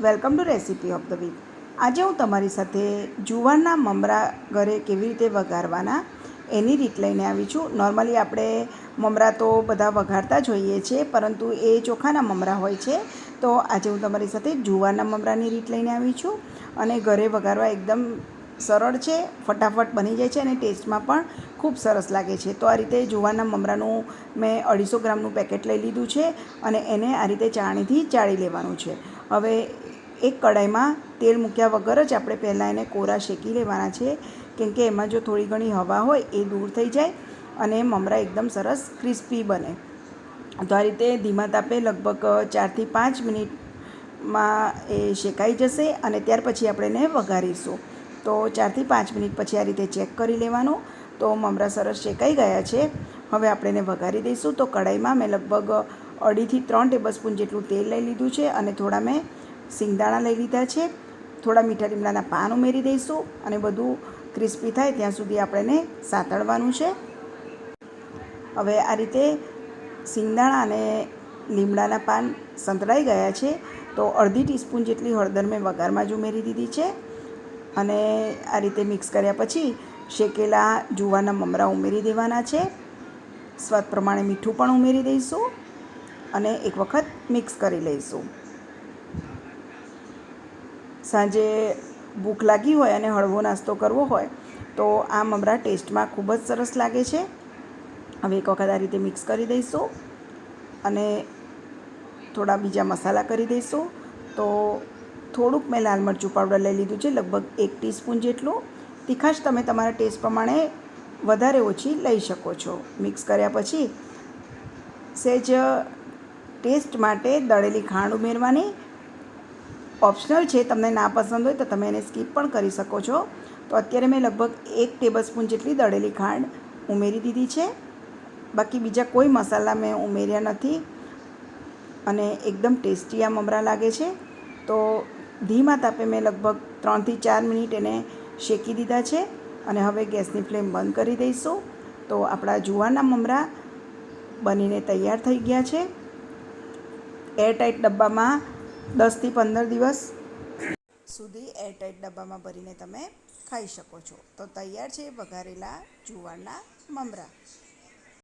Welcome to recipe of the week. આજે હું તમારી સાથે જુવારના મમરા ઘરે કેવી રીતે વઘારવાના એની રીત લઈને આવી છું. નોર્મલી આપણે મમરા તો બધા વઘારતા જ હોઈએ છીએ, પરંતુ એ ચોખાના મમરા હોય છે. તો આજે હું તમારી સાથે જુવારના મમરાની રીત લઈને આવી છું, અને ઘરે વઘારવા એકદમ સરળ છે, ફટાફટ બની જાય છે અને ટેસ્ટમાં પણ ખૂબ સરસ લાગે છે. તો આ રીતે જુવારના મમરાનું મેં 250 ગ્રામનું પેકેટ લઈ લીધું છે, અને એને આ રીતે ચાળણીથી ચાળી લેવાનું છે. હવે એક કડાઈમાં તેલ મૂક્યા વગર જ આપણે પહેલાં એને કોરા શેકી લેવાના છે, કેમ કે એમાં જો થોડી ઘણી હવા હોય એ દૂર થઈ જાય અને મમરા એકદમ સરસ ક્રિસ્પી બને. તો આ રીતે ધીમા તાપે લગભગ 4થી 5 મિનિટમાં એ શેકાઈ જશે, અને ત્યાર પછી આપણે એને વઘારીશું. તો 4થી 5 મિનિટ પછી આ રીતે ચેક કરી લેવાનું. તો મમરા સરસ શેકાઈ ગયા છે. હવે આપણે એને વઘારી દઈશું. તો કડાઈમાં મેં લગભગ 2.5થી 3 ટેબલસ્પૂન જેટલું તેલ લઈ લીધું છે, અને થોડા મેં સિંગદાણા લઈ લીધા છે. થોડા મીઠા લીમડાના પાન ઉમેરી દઈશું, અને બધું ક્રિસ્પી થાય ત્યાં સુધી આપણે એને સાતળવાનું છે. હવે આ રીતે સિંગદાણા અને લીમડાના પાન સંતળાઈ ગયા છે. તો અડધી ટીસ્પૂન જેટલી હળદર મેં વઘારમાં જ ઉમેરી દીધી છે, અને આ રીતે મિક્સ કર્યા પછી શેકેલા જુવારના મમરા ઉમેરી દેવાના છે. સ્વાદ પ્રમાણે મીઠું પણ ઉમેરી દઈશું, અને એક વખત મિક્સ કરી લઈશું. સાંજે ભૂખ લાગી હોય અને હળવો નાસ્તો કરવો હોય તો આ મમરા ટેસ્ટમાં ખૂબ જ સરસ લાગે છે. હવે એક વખત આ રીતે મિક્સ કરી દઈશું, અને થોડા બીજા મસાલા કરી દઈશું. તો થોડુંક મેં લાલ મરચું પાવડર લઈ લીધું છે, લગભગ 1 ટીસ્પૂન જેટલું. તીખાશ તમે તમારા ટેસ્ટ પ્રમાણે વધારે ઓછી લઈ શકો છો. મિક્સ કર્યા પછી સહેજ ટેસ્ટ માટે દળેલી ખાંડ ઉમેરવાની. ઓપ્શનલ છે, તમને ના પસંદ હોય તો તમે એને સ્કીપ પણ કરી શકો છો. તો અત્યારે મેં લગભગ 1 ટેબલસ્પૂન જેટલી દળેલી ખાંડ ઉમેરી દીધી છે. બાકી બીજા કોઈ મસાલા મેં ઉમેર્યા નથી, અને એકદમ ટેસ્ટી આ મમરા લાગે છે. તો ધીમા તાપે મેં લગભગ 3થી 4 મિનિટ એને શેકી દીધા છે, અને હવે ગેસની ફ્લેમ બંધ કરી દઈશું. તો આપણા જુવારના મમરા બનીને તૈયાર થઈ ગયા છે. એરટાઇટ ડબ્બામાં 10થી 15 દિવસ સુધી એરટાઇટ ડબ્બામાં ભરીને તમે ખાઈ શકો છો. તો તૈયાર છે વઘારેલા જુવારના મમરા.